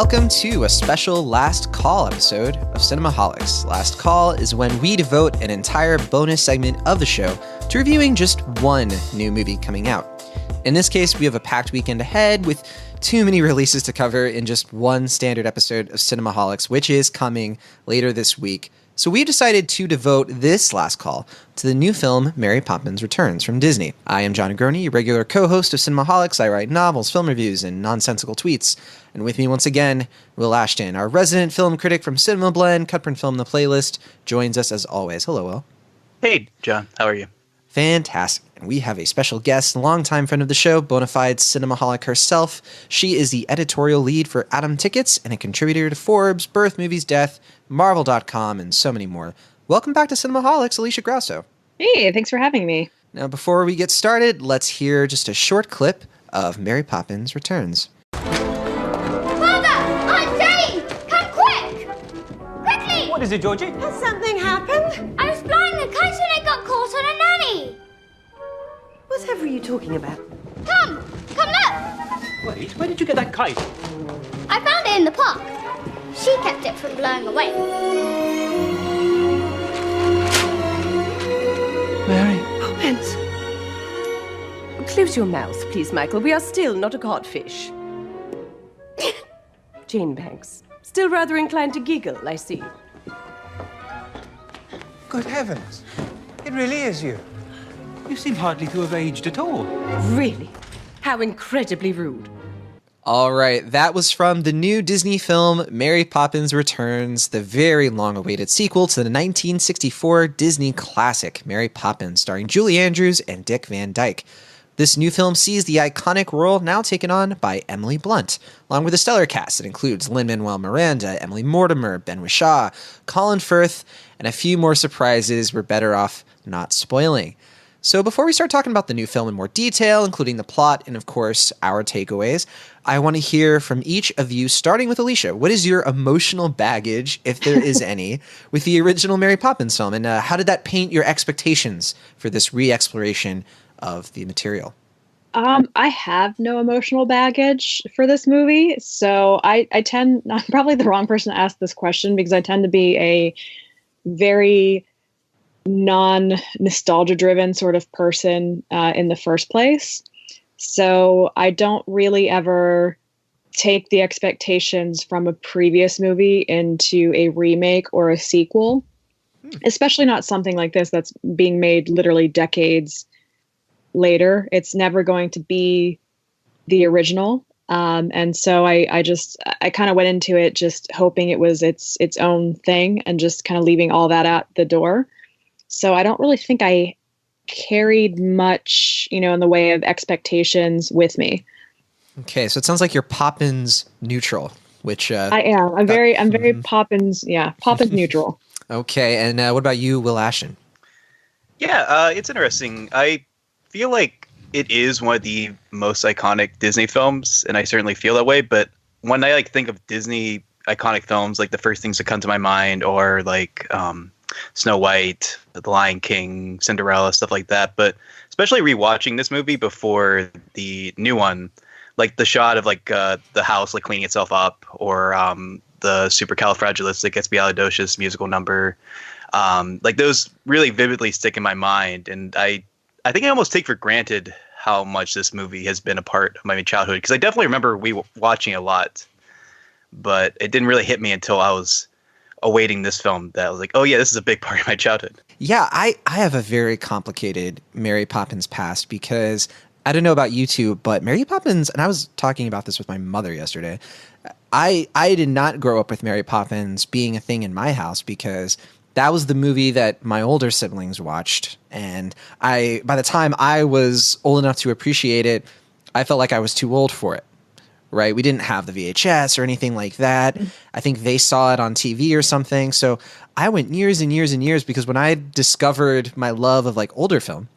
welcome to a special Last Call episode of Cinemaholics. Last Call is when we devote an entire bonus segment of the show to reviewing just one new movie coming out. In this case, we have a packed weekend ahead with too many releases to cover in just one standard episode of Cinemaholics, which is coming later this week. So we decided to devote this last call to the new film Mary Poppins Returns from Disney. I am John Agroni, your regular co-host of Cinemaholics. I write novels, film reviews, and nonsensical tweets. And with me once again, Will Ashton, our resident film critic from Cinema Blend, Cutprint Film The Playlist, joins us as always. Hello, Will. Hey, John. How are you? Fantastic. And we have a special guest, longtime friend of the show, bona fide cinemaholic herself. She is the editorial lead for Atom Tickets and a contributor to Forbes, BirthMoviesDeath, Marvel.com, and so many more. Welcome back to Cinemaholics, Alisha Grauso. Hey, thanks for having me. Now, before we get started, let's hear just a short clip of Mary Poppins Returns. Father! Aunt Jane! Come quick! Quickly! What is it, Georgie? Has something happened? I was flying the kite and I got caught on a nanny! Whatever are you talking about? Come look! Wait, where did you get that kite? I found it in the park. She kept it from blowing away. Mary. Poppins! Close your mouth, please, Michael. We are still not a codfish. Jane Banks. Still rather inclined to giggle, I see. Good heavens. It really is you. You seem hardly to have aged at all. Really? How incredibly rude. All right, that was from the new Disney film Mary Poppins Returns, the very long-awaited sequel to the 1964 Disney classic Mary Poppins, starring Julie Andrews and Dick Van Dyke. This new film sees the iconic role now taken on by Emily Blunt, along with a stellar cast that includes Lin-Manuel Miranda, Emily Mortimer, Ben Whishaw, Colin Firth, and a few more surprises we're better off not spoiling. So before we start talking about the new film in more detail, including the plot and, of course, our takeaways, I want to hear from each of you, starting with Alisha. What is your emotional baggage, if there is any, with the original Mary Poppins film? And how did that paint your expectations for this re-exploration of the material? I have no emotional baggage for this movie, so I'm probably the wrong person to ask this question because I tend to be a very non-nostalgia driven sort of person in the first place. So I don't really ever take the expectations from a previous movie into a remake or a sequel, especially not something like this that's being made literally decades later. It's never going to be the original. And so I kind of went into it just hoping it was its own thing and just kind of leaving all that out the door. So I don't really think I carried much, in the way of expectations with me. Okay, so it sounds like you're Poppins neutral, which I am. I'm very Poppins. Yeah, Poppins neutral. Okay, and what about you, Will Ashton? Yeah, it's interesting. I feel like it is one of the most iconic Disney films, and I certainly feel that way. But when I think of Disney iconic films, the first things that come to my mind are Snow White, The Lion King, Cinderella, stuff like that. But especially rewatching this movie before the new one, the shot of the house cleaning itself up, or the supercalifragilisticexpialidocious musical number, those really vividly stick in my mind. And I think I almost take for granted how much this movie has been a part of my childhood, because I definitely remember watching a lot, but it didn't really hit me until I was awaiting this film that I was like, oh yeah, this is a big part of my childhood. Yeah, I have a very complicated Mary Poppins past because I don't know about you two, but Mary Poppins, and I was talking about this with my mother yesterday, I did not grow up with Mary Poppins being a thing in my house because that was the movie that my older siblings watched. And by the time I was old enough to appreciate it, I felt like I was too old for it. Right? We didn't have the VHS or anything like that. I think they saw it on TV or something. So I went years and years and years because when I discovered my love of older film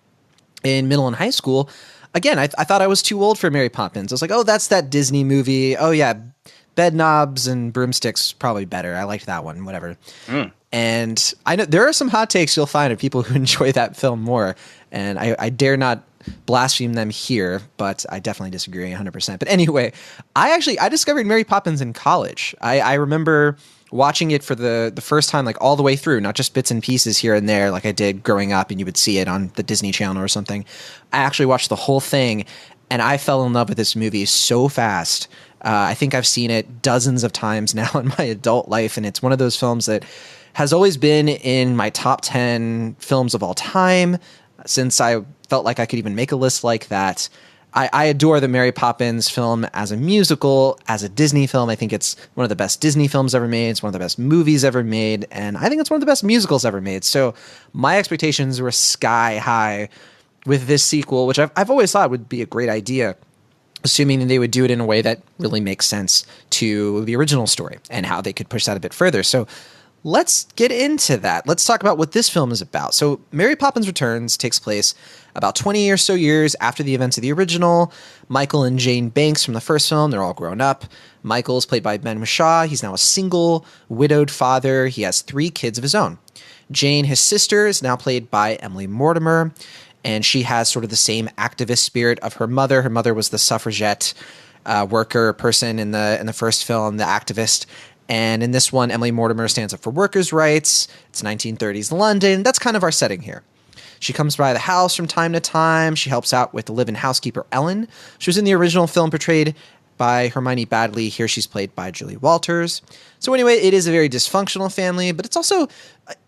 in middle and high school, again, I thought I was too old for Mary Poppins. I was like, oh, that's that Disney movie. Oh yeah, Bed Knobs and Broomsticks, probably better. I liked that one, whatever. And I know there are some hot takes you'll find of people who enjoy that film more. And I dare not blaspheme them here, but I definitely disagree 100%. But anyway, I discovered Mary Poppins in college. I remember watching it for the first time, like all the way through, not just bits and pieces here and there like I did growing up and you would see it on the Disney Channel or something. I actually watched the whole thing, and I fell in love with this movie so fast. I think I've seen it dozens of times now in my adult life, and it's one of those films that has always been in my top 10 films of all time since I felt like I could even make a list like that. I adore the Mary Poppins film as a musical, as a Disney film. I think it's one of the best Disney films ever made. It's one of the best movies ever made. And I think it's one of the best musicals ever made. So my expectations were sky high with this sequel, which I've always thought would be a great idea, assuming that they would do it in a way that really makes sense to the original story and how they could push that a bit further. So let's get into that. Let's talk about what this film is about. So Mary Poppins Returns takes place about 20 or so years after the events of the original. Michael and Jane Banks from the first film, they're all grown up. Michael is played by Ben Whishaw. He's now a single, widowed father. He has 3 kids of his own. Jane, his sister, is now played by Emily Mortimer, and she has sort of the same activist spirit of her mother. Her mother was the suffragette worker person in the first film, the activist. And in this one, Emily Mortimer stands up for workers' rights. It's 1930s London. That's kind of our setting here. She comes by the house from time to time. She helps out with the live-in housekeeper, Ellen. She was in the original film portrayed by Hermione Baddeley. Here she's played by Julie Walters. So anyway, it is a very dysfunctional family, but it's also,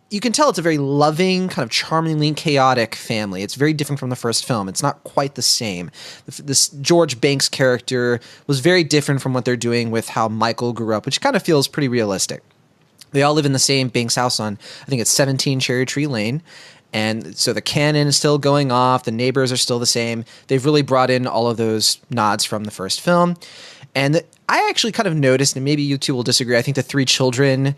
you can tell it's a very loving, kind of charmingly chaotic family. It's very different from the first film. It's not quite the same. This George Banks character was very different from what they're doing with how Michael grew up, which kind of feels pretty realistic. They all live in the same Banks house on, I think it's 17 Cherry Tree Lane. And so the canon is still going off. The neighbors are still the same. They've really brought in all of those nods from the first film. And I actually kind of noticed, and maybe you two will disagree, I think the 3 children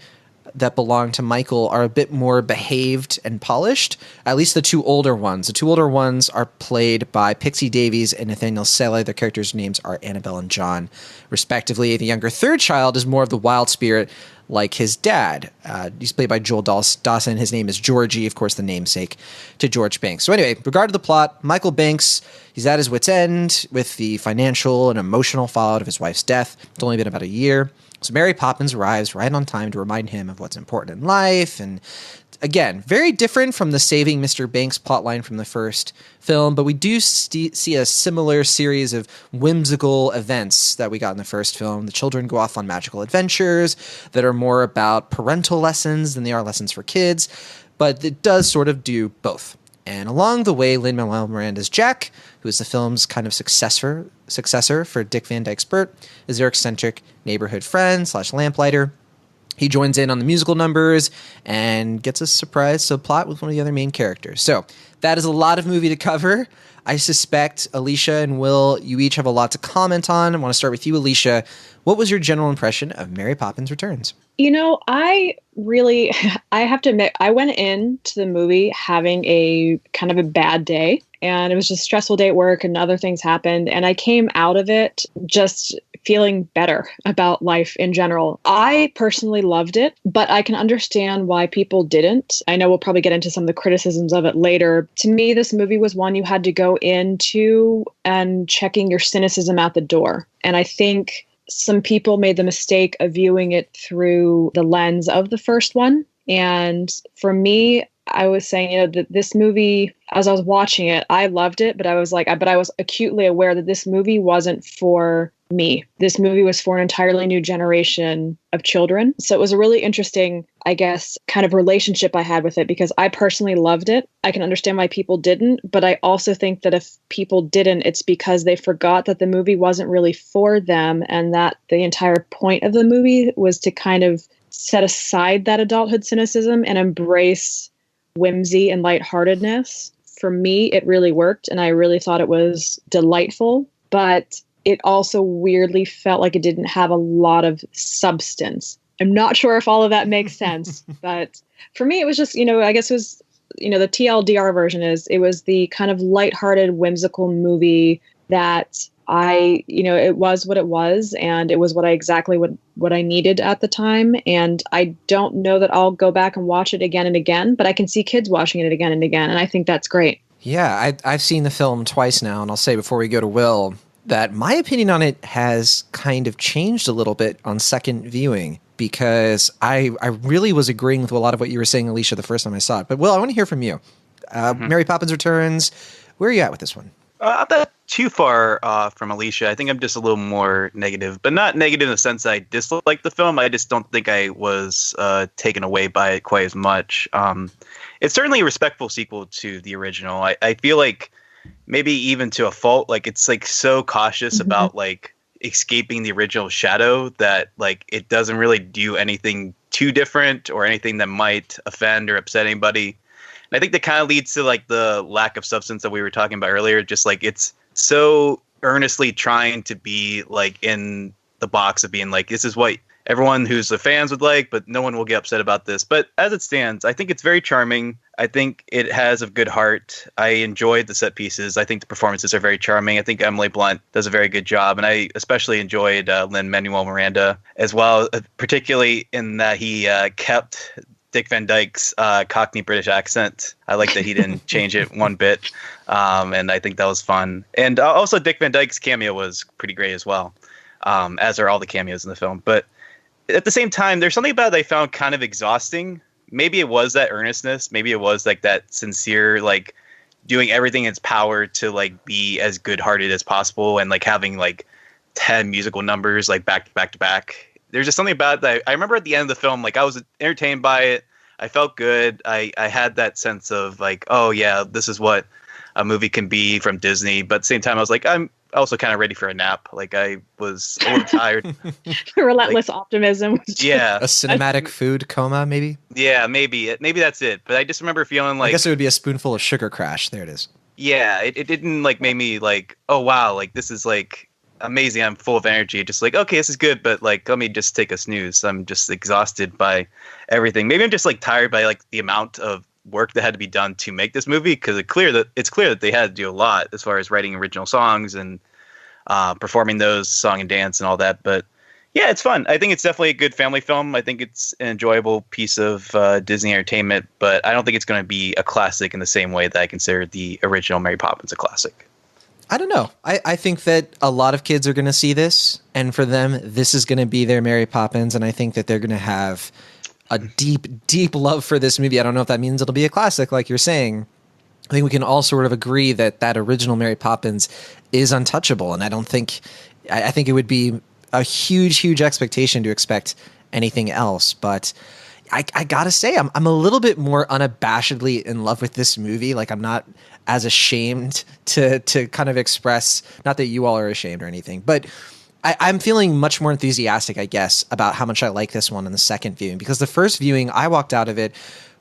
that belong to Michael are a bit more behaved and polished, at least the 2 older ones. The 2 older ones are played by Pixie Davies and Nathaniel Selle. Their characters' names are Annabelle and John, respectively. The younger 3rd child is more of the wild spirit, like his dad. He's played by Joel Dawson. His name is Georgie, of course, the namesake to George Banks. So anyway, regard to the plot, Michael Banks, he's at his wit's end with the financial and emotional fallout of his wife's death. It's only been about a year. So Mary Poppins arrives right on time to remind him of what's important in life. And again, very different from the Saving Mr. Banks plotline from the first film, but we do see a similar series of whimsical events that we got in the first film. The children go off on magical adventures that are more about parental lessons than they are lessons for kids, but it does sort of do both. And along the way, Lin-Manuel Miranda's Jack, who is the film's kind of successor for Dick Van Dyke's Bert, is their eccentric neighborhood friend / lamplighter. He joins in on the musical numbers and gets a surprise subplot with one of the other main characters. So that is a lot of movie to cover. I suspect Alisha and Will, you each have a lot to comment on. I want to start with you, Alisha. What was your general impression of Mary Poppins Returns? You know, I have to admit, I went into the movie having a kind of a bad day, and it was just a stressful day at work and other things happened. And I came out of it just feeling better about life in general. I personally loved it, but I can understand why people didn't. I know we'll probably get into some of the criticisms of it later. To me, this movie was one you had to go into and checking your cynicism out the door. And I think some people made the mistake of viewing it through the lens of the first one. And for me, I was saying, you know, that this movie, as I was watching it, I loved it, but I was acutely aware that this movie wasn't for me. This movie was for an entirely new generation of children. So it was a really interesting, I guess, kind of relationship I had with it, because I personally loved it. I can understand why people didn't, but I also think that if people didn't, it's because they forgot that the movie wasn't really for them, and that the entire point of the movie was to kind of set aside that adulthood cynicism and embrace whimsy and lightheartedness. For me, it really worked, and I really thought it was delightful, but it also weirdly felt like it didn't have a lot of substance. I'm not sure if all of that makes sense, but for me, it was just, I guess it was, the TLDR version it was the kind of lighthearted, whimsical movie that it was what it was, and it was exactly what I needed at the time. And I don't know that I'll go back and watch it again and again, but I can see kids watching it again and again, and I think that's great. Yeah, I've seen the film twice now, and I'll say before we go to Will that my opinion on it has kind of changed a little bit on second viewing because I really was agreeing with a lot of what you were saying, Alicia, the first time I saw it. But Will, I want to hear from you. Mary Poppins Returns, where are you at with this one? I'm not too far from Alicia. I think I'm just a little more negative, but not negative in the sense that I dislike the film. I just don't think I was taken away by it quite as much. It's certainly a respectful sequel to the original. I feel like maybe even to a fault, like it's like so cautious about like escaping the original shadow that like it doesn't really do anything too different or anything that might offend or upset anybody. And I think that kind of leads to like the lack of substance that we were talking about earlier. Just like it's so earnestly trying to be like in the box of being like, this is what everyone who's the fans would like, but no one will get upset about this. But as it stands, I think it's very charming. I think it has a good heart. I enjoyed the set pieces. I think the performances are very charming. I think Emily Blunt does a very good job. And I especially enjoyed Lin-Manuel Miranda as well, particularly in that he kept Dick Van Dyke's Cockney British accent. I like that he didn't change it one bit. And I think that was fun. And also Dick Van Dyke's cameo was pretty great as well, as are all the cameos in the film. But at the same time, there's something about it I found kind of exhausting. Maybe it was that earnestness. Maybe it was like that sincere, like doing everything in its power to like be as good-hearted as possible and like having like 10 musical numbers like back to back to back. There's just something about that. I remember at the end of the film, like I was entertained by it. I felt good. I had that sense of like, oh yeah, this is what a movie can be from Disney. But at the same time, I was like, I'm also kind of ready for a nap. Like I was a little tired. Relentless optimism. Yeah. A cinematic food coma, maybe? Yeah, maybe that's it. But I just remember feeling like, I guess it would be a spoonful of Sugar Crash. There it is. Yeah, it didn't like make me like, oh wow, like this is like amazing. I'm full of energy. Just like, okay, this is good, but like let me just take a snooze. I'm just exhausted by everything. Maybe I'm just like tired by like the amount of work that had to be done to make this movie, because it's clear that they had to do a lot as far as writing original songs and performing those, song and dance and all that. But yeah, it's fun. I think it's definitely a good family film. I think it's an enjoyable piece of Disney entertainment, but I don't think it's going to be a classic in the same way that I consider the original Mary Poppins a classic. I don't know. I think that a lot of kids are going to see this, and for them, this is going to be their Mary Poppins, and I think that they're going to have a deep, deep love for this movie. I don't know if that means it'll be a classic, like you're saying. I think we can all sort of agree that that original Mary Poppins is untouchable, and I think it would be a huge, huge expectation to expect anything else. But I gotta say, I'm a little bit more unabashedly in love with this movie. Like I'm not as ashamed to kind of express, not that you all are ashamed or anything, but I'm feeling much more enthusiastic, I guess, about how much I like this one in the second viewing, because the first viewing, I walked out of it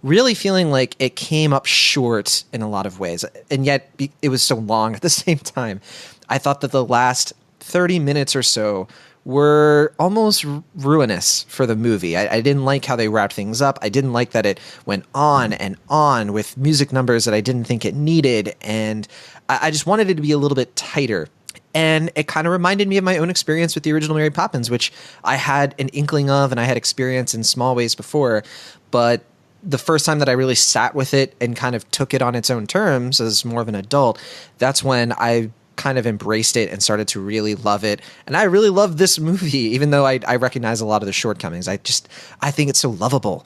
really feeling like it came up short in a lot of ways. And yet it was so long at the same time. I thought that the last 30 minutes or so were almost ruinous for the movie. I didn't like how they wrapped things up. I didn't like that it went on and on with music numbers that I didn't think it needed. And I just wanted it to be a little bit tighter. And it kind of reminded me of my own experience with the original Mary Poppins, which I had an inkling of and I had experienced in small ways before. But the first time that I really sat with it and kind of took it on its own terms as more of an adult, that's when I kind of embraced it and started to really love it. And I really love this movie, even though I recognize a lot of the shortcomings. I think it's so lovable.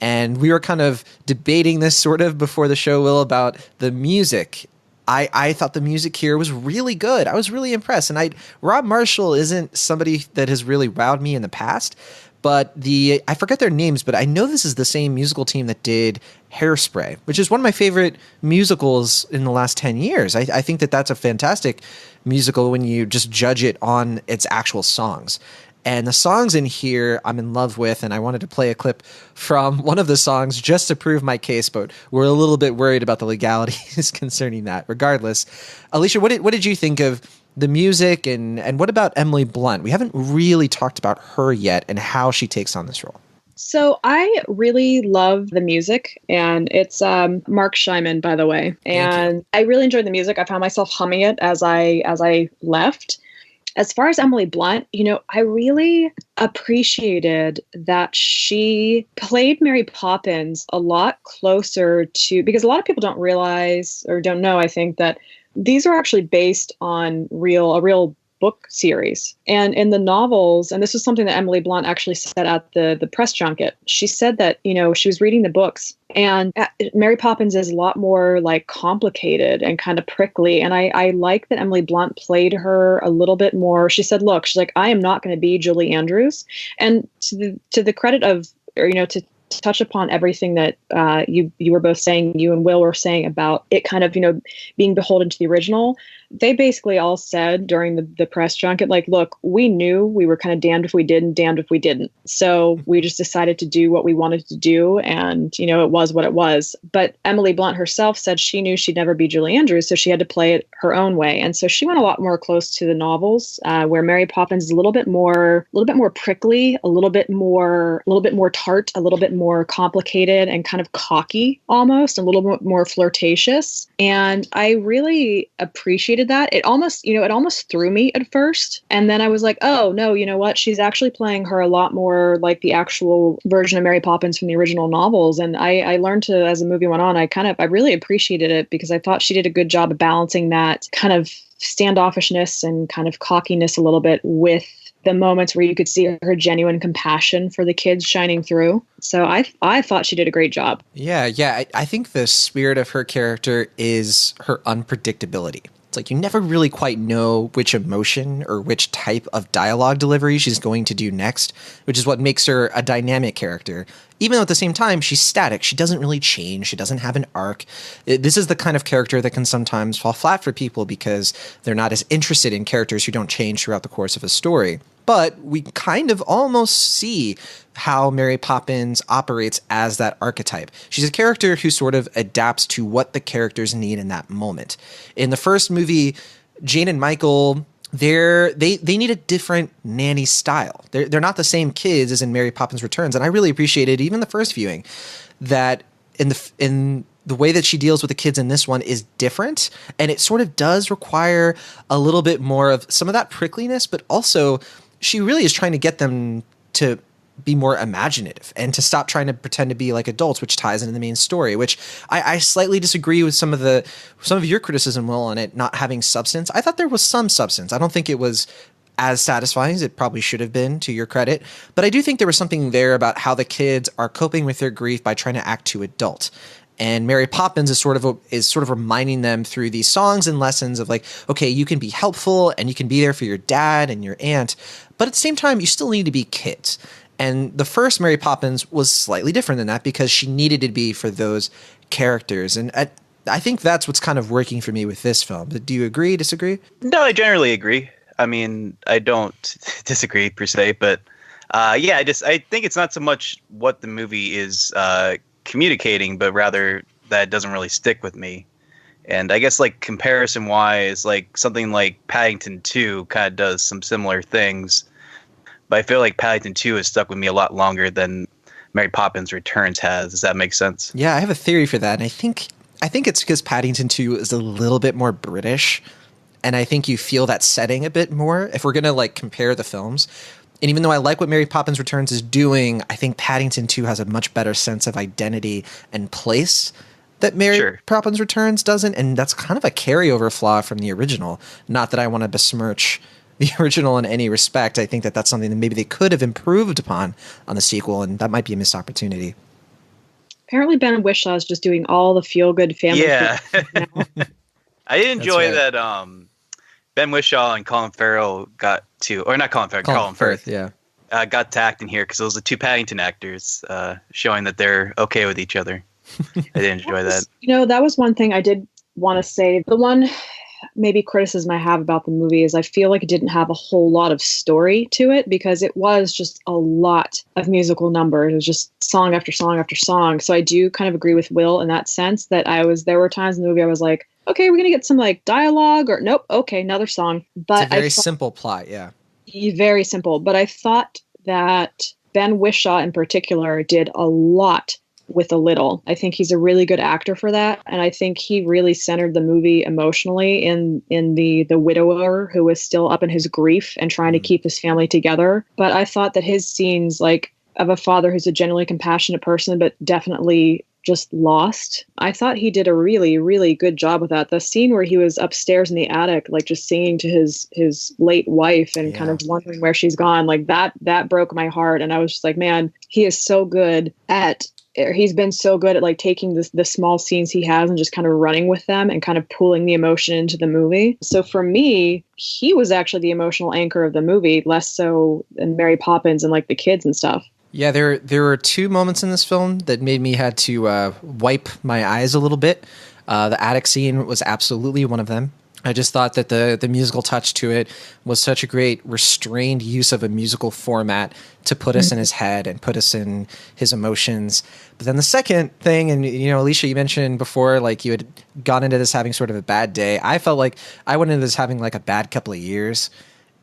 And we were kind of debating this sort of before the show, Will, about the music. I thought the music here was really good. I was really impressed. And Rob Marshall isn't somebody that has really wowed me in the past, but I forget their names, but I know this is the same musical team that did Hairspray, which is one of my favorite musicals in the last 10 years. I think that that's a fantastic musical when you just judge it on its actual songs. And the songs in here I'm in love with, and I wanted to play a clip from one of the songs just to prove my case, but we're a little bit worried about the legalities concerning that. Regardless, Alisha, what did you think of the music, and what about Emily Blunt? We haven't really talked about her yet and how she takes on this role. So I really love the music, and it's Mark Shyman, by the way. And I really enjoyed the music. I found myself humming it as I left. as far as Emily Blunt, I really appreciated that she played Mary Poppins a lot closer to, because a lot of people don't realize or don't know, I think, that these are actually based on a real book series. And in the novels, and this was something that Emily Blunt actually said at the press junket, she said that, she was reading the books and Mary Poppins is a lot more like complicated and kind of prickly. And I like that Emily Blunt played her a little bit more. She said, look, she's like, I am not going to be Julie Andrews. And to the credit of, or, to touch upon everything that you were both saying, you and Will were saying about it kind of, being beholden to the original. They basically all said during the press junket, like, look, we knew we were kind of damned if we did and damned if we didn't. So we just decided to do what we wanted to do. And, it was what it was. But Emily Blunt herself said she knew she'd never be Julie Andrews. So she had to play it her own way. And so she went a lot more close to the novels, where Mary Poppins is a little bit more prickly, a little bit more tart, a little bit more complicated and kind of cocky almost, a little bit more flirtatious. And I really appreciated that. It almost threw me at first. And then I was like, oh no, you know what? She's actually playing her a lot more like the actual version of Mary Poppins from the original novels. And I learned to, as the movie went on, I really appreciated it because I thought she did a good job of balancing that kind of standoffishness and kind of cockiness a little bit with the moments where you could see her genuine compassion for the kids shining through. So I thought she did a great job. Yeah. I think the spirit of her character is her unpredictability. It's like you never really quite know which emotion or which type of dialogue delivery she's going to do next, which is what makes her a dynamic character. Even though at the same time, she's static. She doesn't really change. She doesn't have an arc. This is the kind of character that can sometimes fall flat for people because they're not as interested in characters who don't change throughout the course of a story. But we kind of almost see how Mary Poppins operates as that archetype. She's a character who sort of adapts to what the characters need in that moment. In the first movie, Jane and Michael, they need a different nanny style. They're not the same kids as in Mary Poppins Returns. And I really appreciated, even the first viewing, that in the way that she deals with the kids in this one is different. And it sort of does require a little bit more of some of that prickliness, but also she really is trying to get them to be more imaginative and to stop trying to pretend to be like adults, which ties into the main story, which I slightly disagree with some of your criticism, Will, on it not having substance. I thought there was some substance. I don't think it was as satisfying as it probably should have been, to your credit. But I do think there was something there about how the kids are coping with their grief by trying to act too adult. And Mary Poppins is sort of reminding them through these songs and lessons of like, okay, you can be helpful and you can be there for your dad and your aunt, but at the same time, you still need to be kids. And the first Mary Poppins was slightly different than that because she needed to be for those characters. And I think that's what's kind of working for me with this film. Do you agree, disagree? No, I generally agree. I mean, I don't disagree per se, but I think it's not so much what the movie is communicating, but rather that doesn't really stick with me. And I guess like comparison wise, like something like Paddington 2 kind of does some similar things, but I feel like Paddington 2 has stuck with me a lot longer than Mary Poppins Returns has. Does that make sense? Yeah, I have a theory for that. And I think it's because Paddington 2 is a little bit more British. And I think you feel that setting a bit more if we're going to like compare the films. And even though I like what Mary Poppins Returns is doing, I think Paddington 2 has a much better sense of identity and place that Mary Poppins Returns doesn't. And that's kind of a carryover flaw from the original. Not that I want to besmirch the original in any respect. I think that that's something that maybe they could have improved upon on the sequel, and that might be a missed opportunity. Apparently Ben Whishaw is just doing all the feel-good family. Yeah. I did enjoy that Ben Whishaw and Colin Farrell got to, or not Colin Farrell, Colin Firth, got to act in here because those are two Paddington actors showing that they're okay with each other. I did enjoy that. That was one thing I did want to say. The one maybe criticism I have about the movie is I feel like it didn't have a whole lot of story to it because it was just a lot of musical numbers. It was just song after song after song. So I do kind of agree with Will in that sense that there were times in the movie I was like, okay, we're going to get some like dialogue or nope. Okay. Another song. But it's a very simple plot. Yeah. Very simple. But I thought that Ben Whishaw in particular did a lot with a little. I think he's a really good actor for that, and I think he really centered the movie emotionally in the widower who is still up in his grief and trying to keep his family together. But I thought that his scenes, like of a father who's a genuinely compassionate person, but definitely just lost. I thought he did a really, really good job with that. The scene where he was upstairs in the attic, like just singing to his late wife and kind of wondering where she's gone, like that broke my heart. And I was just like, man, he's been so good at like taking the small scenes he has and just kind of running with them and kind of pulling the emotion into the movie. So for me, he was actually the emotional anchor of the movie, less so than Mary Poppins and like the kids and stuff. Yeah, there were two moments in this film that made me had to wipe my eyes a little bit. The attic scene was absolutely one of them. I just thought that the musical touch to it was such a great restrained use of a musical format to put us in his head and put us in his emotions. But then the second thing, and Alisha, you mentioned before, like you had gone into this having sort of a bad day. I felt like I went into this having like a bad couple of years,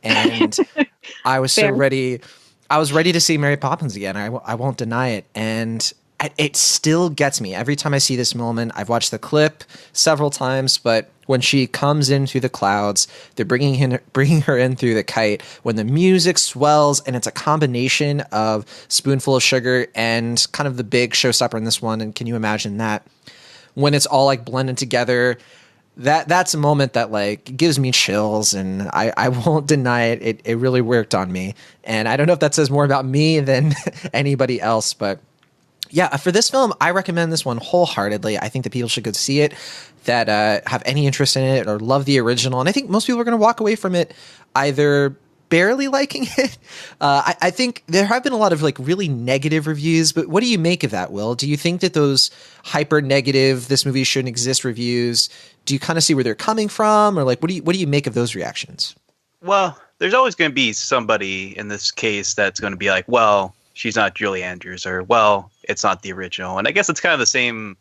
and I was so ready. I was ready to see Mary Poppins again. I won't deny it. And it still gets me every time I see this moment. I've watched the clip several times, but when she comes in through the clouds, they're bringing her in through the kite. When the music swells, and it's a combination of Spoonful of Sugar and kind of the big showstopper in this one. And can you imagine that? When it's all like blended together, that's a moment that like gives me chills, and I won't deny it. It really worked on me. And I don't know if that says more about me than anybody else, but yeah, for this film, I recommend this one wholeheartedly. I think that people should go see it that have any interest in it or love the original. And I think most people are going to walk away from it either barely liking it. I think there have been a lot of like really negative reviews, but what do you make of that, Will? Do you think that those hyper negative, this movie shouldn't exist reviews, do you kind of see where they're coming from? Or like, what do you make of those reactions? Well, there's always going to be somebody in this case that's going to be like, well, she's not Julie Andrews, or, well, it's not the original. And I guess it's kind of the same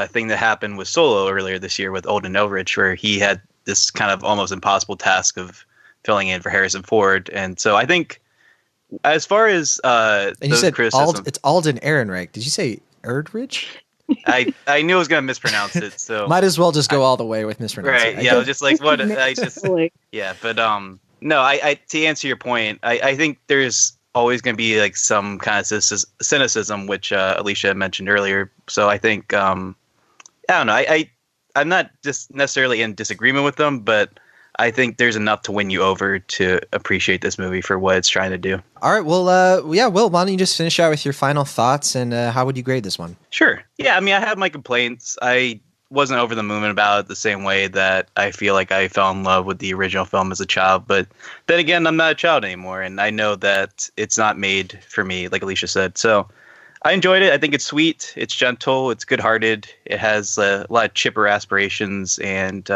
thing that happened with Solo earlier this year with Alden Ehrenreich, where he had this kind of almost impossible task of filling in for Harrison Ford. And so I think as far as and you said criticism, it's Alden Ehrenreich. Did you say Erdrich? I knew I was going to mispronounce it, so might as well just go all the way with mispronouncing. Right? Yeah, I was just like, what? I just yeah, but no. I to answer your point, I think there's always going to be like some kind of cynicism, which Alisha mentioned earlier. So I think I don't know. I'm not just necessarily in disagreement with them, but I think there's enough to win you over to appreciate this movie for what it's trying to do. All right. Well, yeah, Will, why don't you just finish out with your final thoughts, and how would you grade this one? Sure. Yeah, I mean, I have my complaints. I wasn't over the moon about it the same way that I feel like I fell in love with the original film as a child. But then again, I'm not a child anymore, and I know that it's not made for me, like Alisha said. So I enjoyed it. I think it's sweet. It's gentle. It's good-hearted. It has a lot of chipper aspirations, and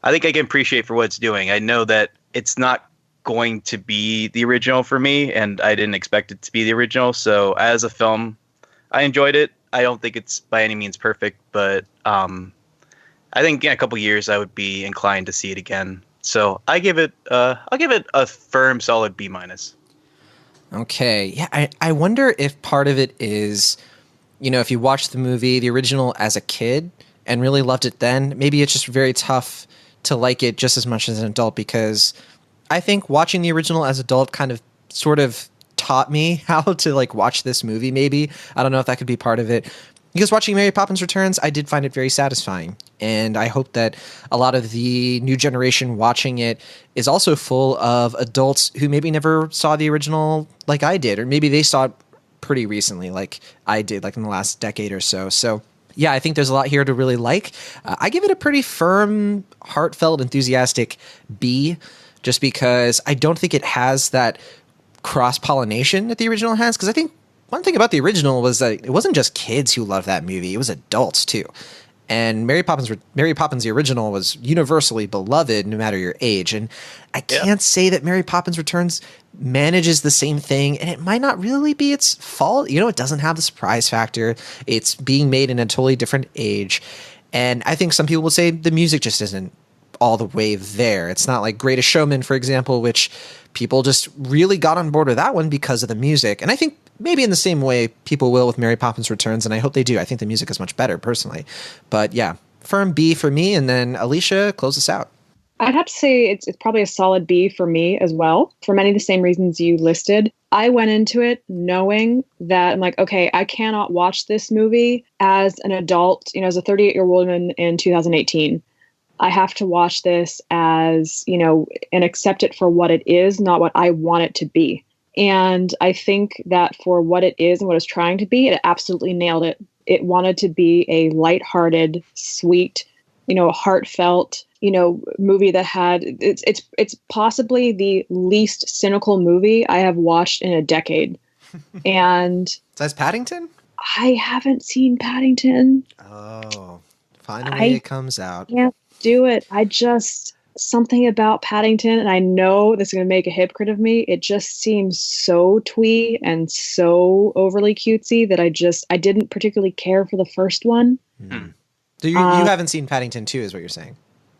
I think I can appreciate for what it's doing. I know that it's not going to be the original for me, and I didn't expect it to be the original. So as a film, I enjoyed it. I don't think it's by any means perfect, but I think in a couple years I would be inclined to see it again. So I'll give it a firm, solid B-. Okay. Yeah, I wonder if part of it is, if you watched the movie, the original, as a kid and really loved it then, maybe it's just very tough to like it just as much as an adult, because I think watching the original as an adult kind of sort of taught me how to like watch this movie. Maybe I don't know if that could be part of it, because watching Mary Poppins Returns, I did find it very satisfying, and I hope that a lot of the new generation watching it is also full of adults who maybe never saw the original like I did, or maybe they saw it pretty recently like I did, like in the last decade or so. So yeah, I think there's a lot here to really like. I give it a pretty firm, heartfelt, enthusiastic B, just because I don't think it has that cross-pollination that the original has. Because I think one thing about the original was that it wasn't just kids who loved that movie. It was adults, too. And Mary Poppins, the original, was universally beloved no matter your age. And I can't say that Mary Poppins Returns manages the same thing, and it might not really be its fault. It doesn't have the surprise factor. It's being made in a totally different age. And I think some people will say the music just isn't all the way there. It's not like Greatest Showman, for example, which people just really got on board with that one because of the music. And I think maybe in the same way people will with Mary Poppins Returns, and I hope they do. I think the music is much better, personally. But yeah, firm B for me, and then Alisha, close us out. I'd have to say it's probably a solid B for me as well, for many of the same reasons you listed. I went into it knowing that I'm like, okay, I cannot watch this movie as an adult, as a 38-year-old woman in 2018. I have to watch this as, and accept it for what it is, not what I want it to be. And I think that for what it is and what it's trying to be, it absolutely nailed it. It wanted to be a lighthearted, sweet, heartfelt, movie that had it's possibly the least cynical movie I have watched in a decade. And so that's Paddington? I haven't seen Paddington. Oh, finally it comes out. Can't do it. Something about Paddington, and I know this is going to make a hypocrite of me. It just seems so twee and so overly cutesy that I didn't particularly care for the first one. So you haven't seen Paddington 2 is what you're saying?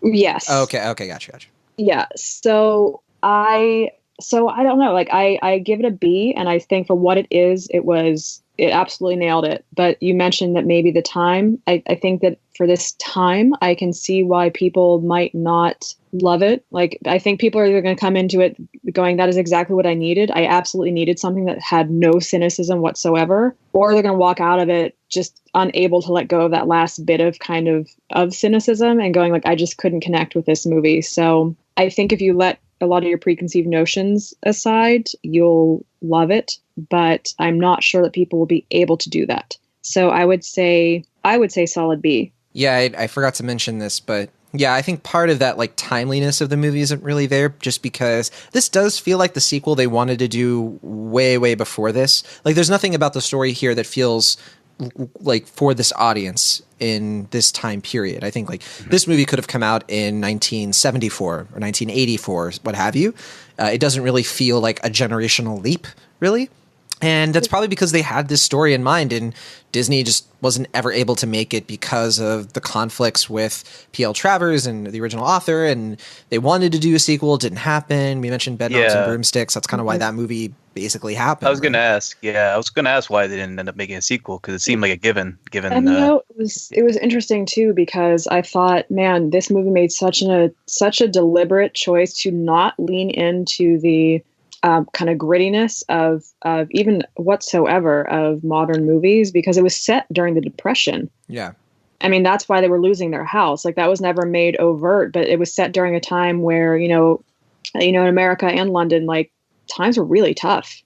Yes. Oh, okay, gotcha. Yeah. So I don't know. Like I give it a B, and I think for what it is, it absolutely nailed it. But you mentioned that maybe the time, I think that for this time, I can see why people might not love it. Like, I think people are either going to come into it going, that is exactly what I needed. I absolutely needed something that had no cynicism whatsoever. Or they're going to walk out of it just unable to let go of that last bit of kind of cynicism and going like, I just couldn't connect with this movie. So I think if you let a lot of your preconceived notions aside, you'll love it. But I'm not sure that people will be able to do that. So I would say solid B. Yeah, I forgot to mention this, but yeah, I think part of that like timeliness of the movie isn't really there, just because this does feel like the sequel they wanted to do way, way before this. Like, there's nothing about the story here that feels like for this audience in this time period. I think like this movie could have come out in 1974 or 1984, what have you. It doesn't really feel like a generational leap, really. And that's probably because they had this story in mind, and Disney just wasn't ever able to make it because of the conflicts with P.L. Travers and the original author, and they wanted to do a sequel. It didn't happen. We mentioned Bedknobs and Broomsticks. That's kind of why that movie basically happened. I was going to ask why they didn't end up making a sequel, because it seemed like a given. And it was interesting too, because I thought, man, this movie made such a deliberate choice to not lean into the kind of grittiness of even whatsoever of modern movies, because it was set during the Depression. Yeah. I mean, that's why they were losing their house. Like, that was never made overt, but it was set during a time where, in America and London, like, times were really tough,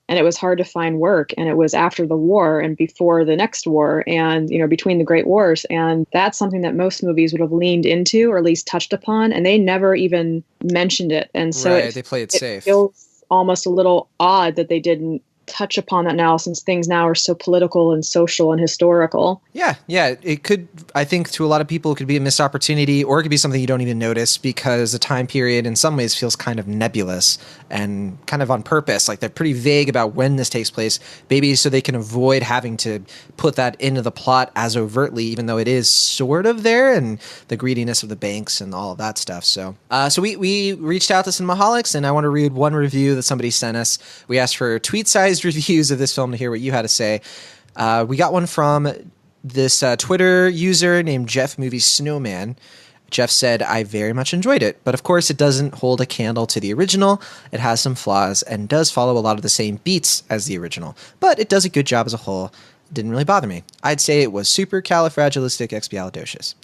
and it was hard to find work, and it was after the war and before the next war, and, between the great wars. And that's something that most movies would have leaned into or at least touched upon, and they never even mentioned it. And so they play it safe. Feels almost a little odd that they didn't touch upon that now, since things now are so political and social and historical. Yeah. It could, I think to a lot of people, it could be a missed opportunity, or it could be something you don't even notice, because the time period in some ways feels kind of nebulous and kind of on purpose. Like, they're pretty vague about when this takes place, maybe so they can avoid having to put that into the plot as overtly, even though it is sort of there, and the greediness of the banks and all of that stuff. So we reached out to Cinemaholics, and I want to read one review that somebody sent us. We asked for tweet-sized reviews of this film to hear what you had to say. We got one from this Twitter user named Jeff Movie Snowman. Jeff said, I very much enjoyed it, but of course it doesn't hold a candle to the original. It has some flaws and does follow a lot of the same beats as the original, but it does a good job as a whole. It didn't really bother me. I'd say it was supercalifragilisticexpialidocious.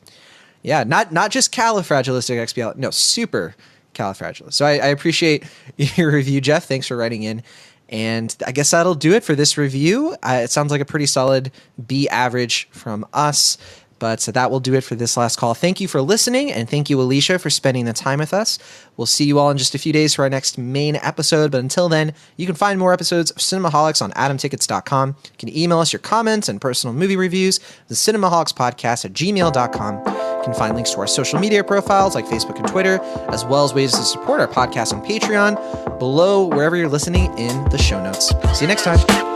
Yeah, not just califragilisticexpialidocious, no, super califragilistic. So I appreciate your review, Jeff. Thanks for writing in. And I guess that'll do it for this review. It sounds like a pretty solid B average from us. But that will do it for this last call. Thank you for listening, and thank you, Alisha, for spending the time with us. We'll see you all in just a few days for our next main episode. But until then, you can find more episodes of Cinemaholics on adamtickets.com. You can email us your comments and personal movie reviews, the cinemaholicspodcast@gmail.com. You can find links to our social media profiles like Facebook and Twitter, as well as ways to support our podcast on Patreon below wherever you're listening in the show notes. See you next time.